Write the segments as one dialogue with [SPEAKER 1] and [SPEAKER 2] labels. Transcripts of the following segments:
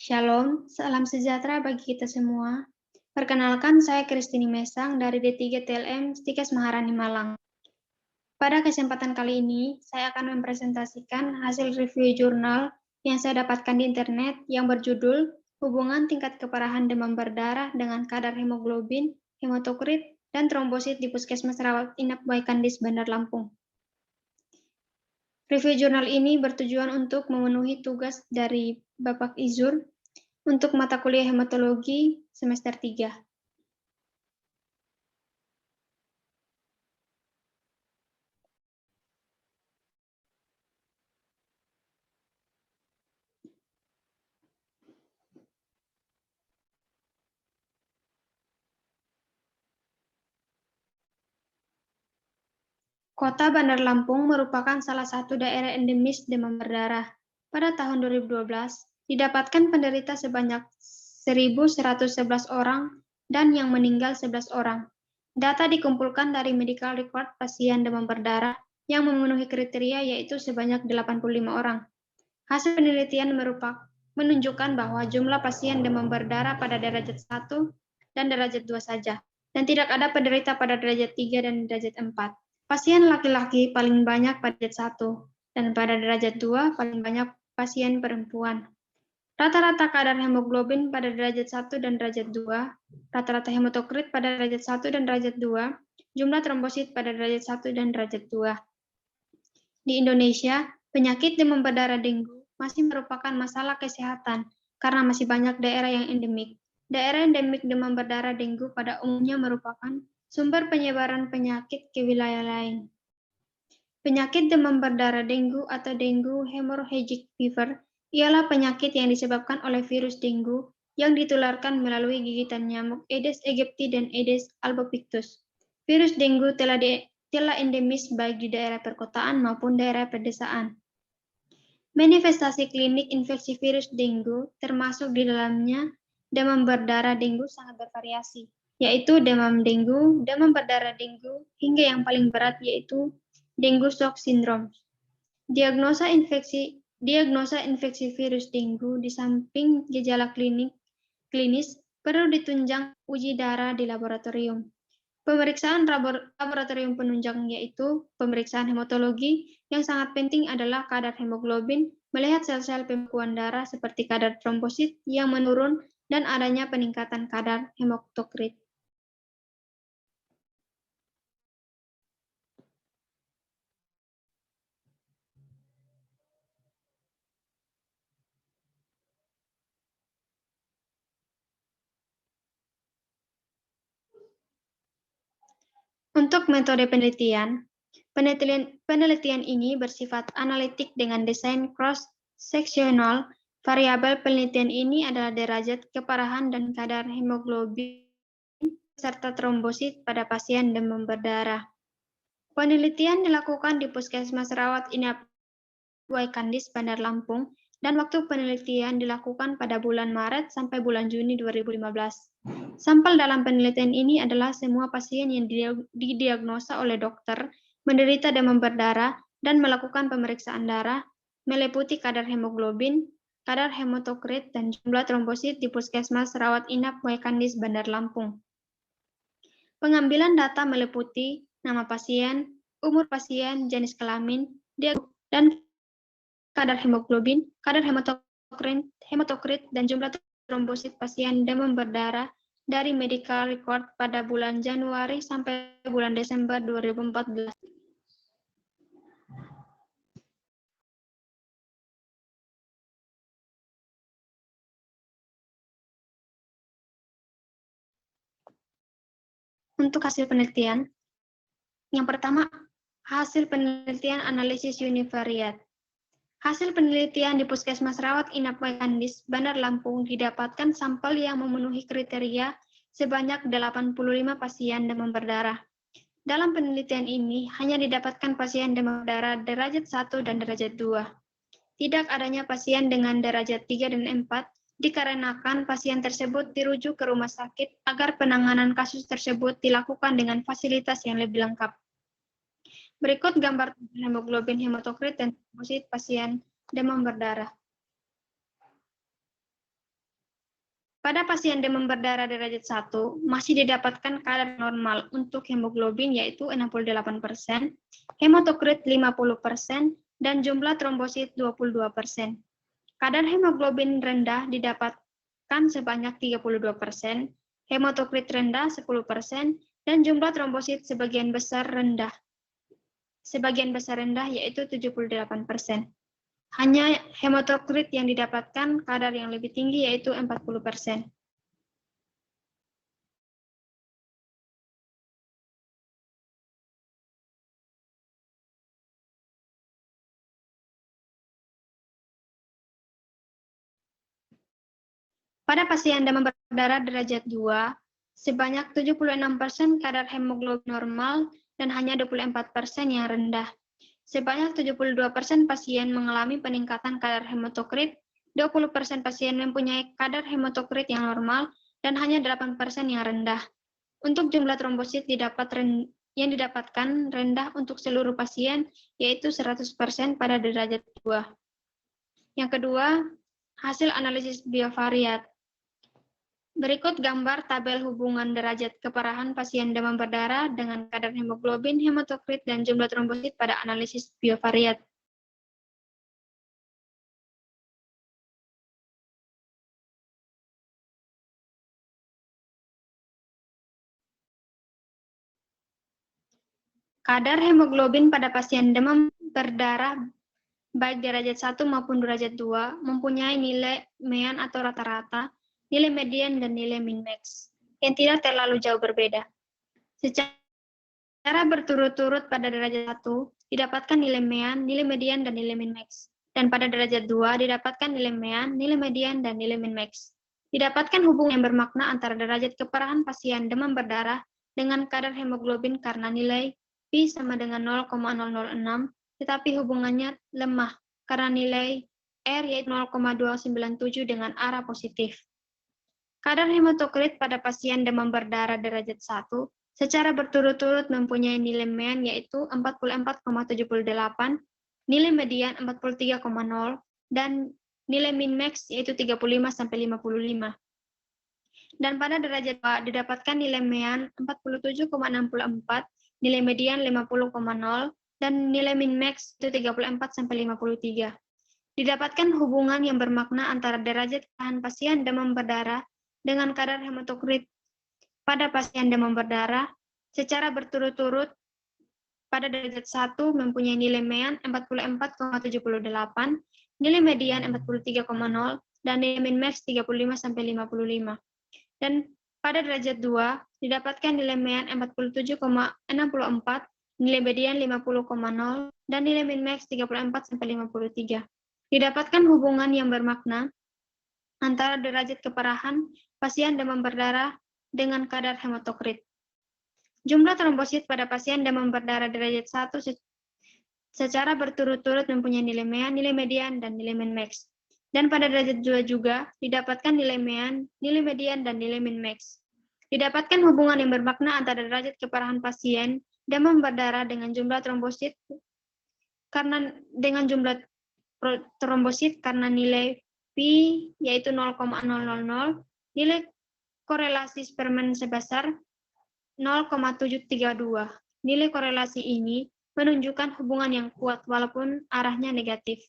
[SPEAKER 1] Shalom, salam sejahtera bagi kita semua. Perkenalkan, saya Kristini Mesang dari D3 TLM Stikes Maharani Malang. Pada kesempatan kali ini, saya akan mempresentasikan hasil review jurnal yang saya dapatkan di internet yang berjudul Hubungan Tingkat Keparahan Demam Berdarah dengan Kadar Hemoglobin, Hematokrit, dan Trombosit di Puskesmas Rawat Inap Baikandis, Bandar Lampung. Review jurnal ini bertujuan untuk memenuhi tugas dari Bapak Izur untuk mata kuliah hematologi semester 3. Kota Bandar Lampung merupakan salah satu daerah endemis demam berdarah. Pada tahun 2012, didapatkan penderita sebanyak 1.111 orang dan yang meninggal 11 orang. Data dikumpulkan dari medical record pasien demam berdarah yang memenuhi kriteria yaitu sebanyak 85 orang. Hasil penelitian menunjukkan bahwa jumlah pasien demam berdarah pada derajat 1 dan derajat 2 saja, dan tidak ada penderita pada derajat 3 dan derajat 4. Pasien laki-laki paling banyak pada derajat 1, dan pada derajat 2 paling banyak pasien perempuan. Rata-rata kadar hemoglobin pada derajat 1 dan derajat 2, rata-rata hematokrit pada derajat 1 dan derajat 2, jumlah trombosit pada derajat 1 dan derajat 2. Di Indonesia, penyakit demam berdarah dengue masih merupakan masalah kesehatan karena masih banyak daerah yang endemik. Daerah endemik demam berdarah dengue pada umumnya merupakan sumber penyebaran penyakit ke wilayah lain. Penyakit demam berdarah dengue atau dengue hemorrhagic fever ialah penyakit yang disebabkan oleh virus dengue yang ditularkan melalui gigitan nyamuk Aedes aegypti dan Aedes albopictus. Virus dengue telah endemis baik di daerah perkotaan maupun daerah pedesaan. Manifestasi klinik infeksi virus dengue termasuk di dalamnya demam berdarah dengue sangat bervariasi, yaitu demam dengue, demam berdarah dengue, hingga yang paling berat yaitu dengue shock syndrome. Diagnosa infeksi virus dengue di samping gejala klinis perlu ditunjang uji darah di laboratorium. Pemeriksaan laboratorium penunjang yaitu pemeriksaan hematologi yang sangat penting adalah kadar hemoglobin, melihat sel-sel pembekuan darah seperti kadar trombosit yang menurun dan adanya peningkatan kadar hematokrit. Untuk metode penelitian ini bersifat analitik dengan desain cross-seksional. Variabel penelitian ini adalah derajat keparahan dan kadar hemoglobin serta trombosit pada pasien demam berdarah. Penelitian dilakukan di Puskesmas Rawat Inap Baikandis, Bandar Lampung, dan waktu penelitian dilakukan pada bulan Maret sampai bulan Juni 2015. Sampel dalam penelitian ini adalah semua pasien yang didiagnosa oleh dokter, menderita demam berdarah, dan melakukan pemeriksaan darah, meliputi kadar hemoglobin, kadar hematokrit, dan jumlah trombosit di Puskesmas Rawat Inap Baikandis, Bandar Lampung. Pengambilan data meliputi nama pasien, umur pasien, jenis kelamin, dan kadar hemoglobin, kadar hematokrit, dan jumlah trombosit pasien demam berdarah dari medical record pada bulan Januari sampai bulan Desember 2014. Untuk hasil penelitian, yang pertama, hasil penelitian analisis univariat. Hasil penelitian di Puskesmas Rawat Inap Baikandis, Bandar Lampung didapatkan sampel yang memenuhi kriteria sebanyak 85 pasien demam berdarah. Dalam penelitian ini, hanya didapatkan pasien demam berdarah derajat 1 dan derajat 2. Tidak adanya pasien dengan derajat 3 dan 4, dikarenakan pasien tersebut dirujuk ke rumah sakit agar penanganan kasus tersebut dilakukan dengan fasilitas yang lebih lengkap. Berikut gambar hemoglobin, hematokrit, dan trombosit pasien demam berdarah. Pada pasien demam berdarah derajat 1, masih didapatkan kadar normal untuk hemoglobin yaitu 68%, hematokrit 50%, dan jumlah trombosit 22%. Kadar hemoglobin rendah didapatkan sebanyak 32%, hematokrit rendah 10%, dan jumlah trombosit sebagian besar rendah yaitu 78%. Hanya hematokrit yang didapatkan kadar yang lebih tinggi yaitu 40%. Pada pasien demam berdarah derajat 2, sebanyak 76% kadar hemoglobin normal dan hanya 24% yang rendah. Sebanyak 72% pasien mengalami peningkatan kadar hematokrit, 20% pasien mempunyai kadar hematokrit yang normal, dan hanya 8% yang rendah. Untuk jumlah trombosit yang didapatkan rendah untuk seluruh pasien, yaitu 100% pada derajat 2. Yang kedua, hasil analisis biovariat. Berikut gambar tabel hubungan derajat keparahan pasien demam berdarah dengan kadar hemoglobin, hematokrit, dan jumlah trombosit pada analisis biovariat. Kadar hemoglobin pada pasien demam berdarah baik derajat 1 maupun derajat 2 mempunyai nilai mean atau rata-rata, nilai median, dan nilai min-max yang tidak terlalu jauh berbeda. Secara berturut-turut pada derajat 1 didapatkan nilai mean, nilai median, dan nilai min-max. Dan pada derajat 2 didapatkan nilai mean, nilai median, dan nilai min-max. Didapatkan hubungan yang bermakna antara derajat keparahan pasien demam berdarah dengan kadar hemoglobin karena nilai P sama dengan 0,006, tetapi hubungannya lemah karena nilai R yaitu 0,297 dengan arah positif. Kadar hematokrit pada pasien demam berdarah derajat 1 secara berturut-turut mempunyai nilai mean yaitu 44,78, nilai median 43,0, dan nilai min-max yaitu 35-55. Dan pada derajat 2 didapatkan nilai mean 47,64, nilai median 50,0, dan nilai min-max itu 34-53. Didapatkan hubungan yang bermakna antara derajat keparahan pasien demam berdarah dengan kadar hematokrit pada pasien demam berdarah secara berturut-turut. Pada derajat 1 mempunyai nilai mean 44,78, nilai median 43,0, dan nilai min-max 35-55. Dan pada derajat 2 didapatkan nilai mean 47,64, nilai median 50,0, dan nilai min-max 34-53. Didapatkan hubungan yang bermakna antara derajat keparahan pasien demam berdarah dengan kadar hematokrit. Jumlah trombosit pada pasien demam berdarah derajat 1 secara berturut-turut mempunyai nilai mean, nilai median, dan nilai min-max. Dan pada derajat 2 juga didapatkan nilai mean, nilai median, dan nilai min-max. Didapatkan hubungan yang bermakna antara derajat keparahan pasien demam berdarah dengan jumlah trombosit karena nilai P yaitu 0,000, nilai korelasi Spearman sebesar 0,732. Nilai korelasi ini menunjukkan hubungan yang kuat walaupun arahnya negatif.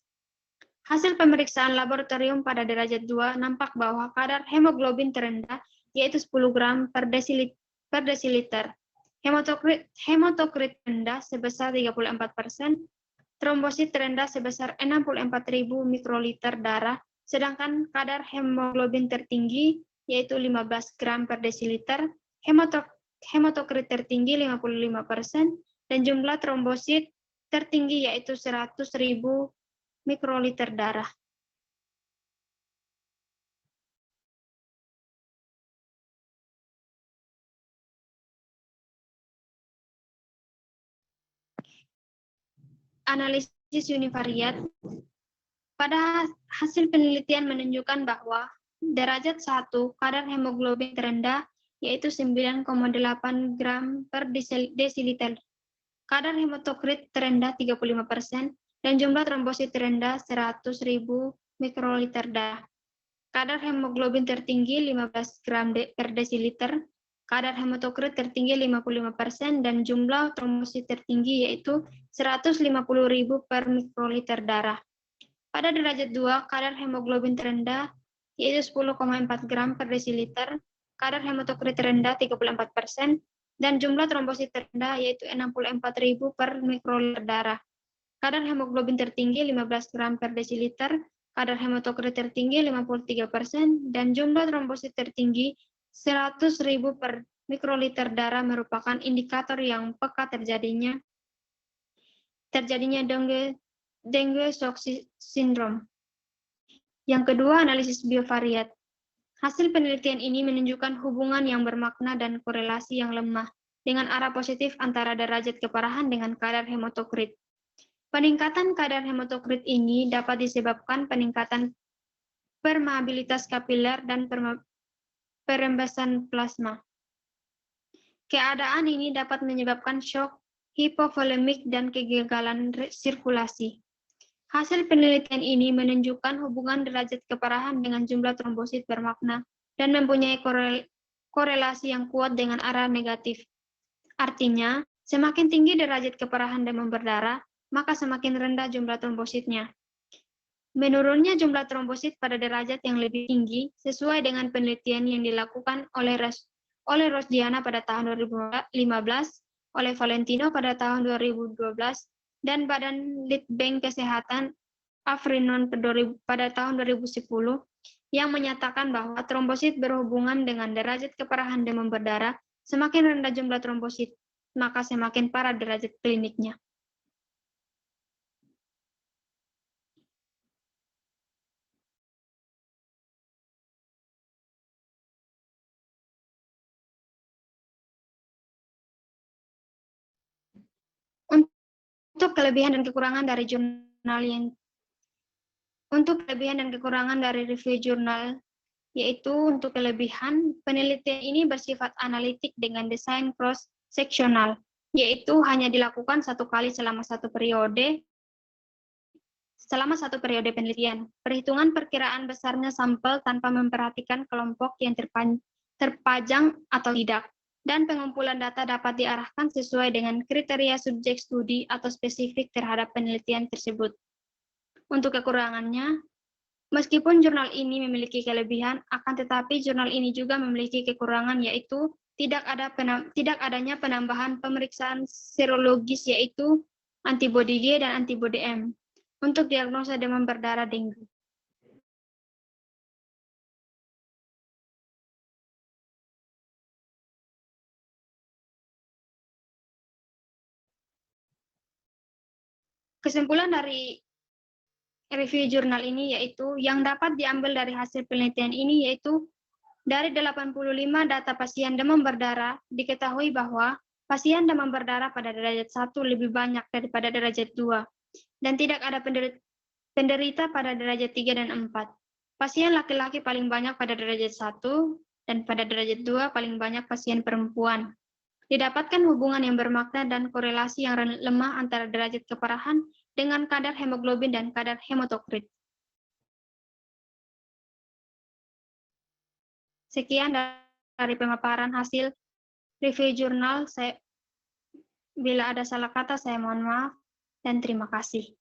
[SPEAKER 1] Hasil pemeriksaan laboratorium pada derajat 2 nampak bahwa kadar hemoglobin terendah yaitu 10 gram per desiliter. Hematokrit rendah sebesar 34%, trombosit terendah sebesar 64.000 mikroliter darah, sedangkan kadar hemoglobin tertinggi yaitu 15 gram per desiliter, hematokrit tertinggi 55%, dan jumlah trombosit tertinggi yaitu 100.000 mikroliter darah. Analisis univariat. Pada hasil penelitian menunjukkan bahwa derajat 1 kadar hemoglobin terendah yaitu 9,8 gram per desiliter. kadar hematokrit terendah 35%, dan jumlah trombosit terendah 100.000 mikroliter darah. Kadar hemoglobin tertinggi 15 gram per desiliter, kadar hematokrit tertinggi 55%, dan jumlah trombosit tertinggi yaitu 150.000 per mikroliter darah. Pada derajat 2, kadar hemoglobin terendah yaitu 10,4 gram per desiliter, kadar hematokrit terendah 34%, dan jumlah trombosit terendah yaitu 64.000 per mikroliter darah. Kadar hemoglobin tertinggi 15 gram per desiliter, kadar hematokrit tertinggi 53%, dan jumlah trombosit tertinggi 100.000 per mikroliter darah merupakan indikator yang peka terjadinya dengue shock syndrome. Yang kedua, analisis biovariat. Hasil penelitian ini menunjukkan hubungan yang bermakna dan korelasi yang lemah dengan arah positif antara derajat keparahan dengan kadar hematokrit. Peningkatan kadar hematokrit ini dapat disebabkan peningkatan permeabilitas kapiler dan perembasan plasma. Keadaan ini dapat menyebabkan shock, hipovolemik, dan kegagalan sirkulasi. Hasil penelitian ini menunjukkan hubungan derajat keparahan dengan jumlah trombosit bermakna dan mempunyai korelasi yang kuat dengan arah negatif. Artinya, semakin tinggi derajat keparahan demam berdarah, maka semakin rendah jumlah trombositnya. Menurunnya jumlah trombosit pada derajat yang lebih tinggi sesuai dengan penelitian yang dilakukan oleh Rosdiana pada tahun 2015, oleh Valentino pada tahun 2012, dan Badan Litbang Kesehatan Afrinon pada tahun 2010, yang menyatakan bahwa trombosit berhubungan dengan derajat keparahan demam berdarah. Semakin rendah jumlah trombosit, maka semakin parah derajat kliniknya. Untuk kelebihan dan kekurangan dari review jurnal, yaitu untuk kelebihan, penelitian ini bersifat analitik dengan desain cross-seksional, yaitu hanya dilakukan satu kali selama satu periode penelitian. Perhitungan perkiraan besarnya sampel tanpa memperhatikan kelompok yang terpajang atau tidak, dan pengumpulan data dapat diarahkan sesuai dengan kriteria subjek studi atau spesifik terhadap penelitian tersebut. Untuk kekurangannya, meskipun jurnal ini memiliki kelebihan, akan tetapi jurnal ini juga memiliki kekurangan, yaitu tidak adanya penambahan pemeriksaan serologis, yaitu antibodi G dan antibodi M, untuk diagnosa demam berdarah dengue. Kesimpulan dari review jurnal ini yaitu yang dapat diambil dari hasil penelitian ini yaitu dari 85 data pasien demam berdarah diketahui bahwa pasien demam berdarah pada derajat 1 lebih banyak daripada derajat 2 dan tidak ada penderita pada derajat 3 dan 4. Pasien laki-laki paling banyak pada derajat 1 dan pada derajat 2 paling banyak pasien perempuan. Didapatkan hubungan yang bermakna dan korelasi yang lemah antara derajat keparahan dengan kadar hemoglobin dan kadar hematokrit. Sekian dari pemaparan hasil review jurnal. Bila ada salah kata, saya mohon maaf dan terima kasih.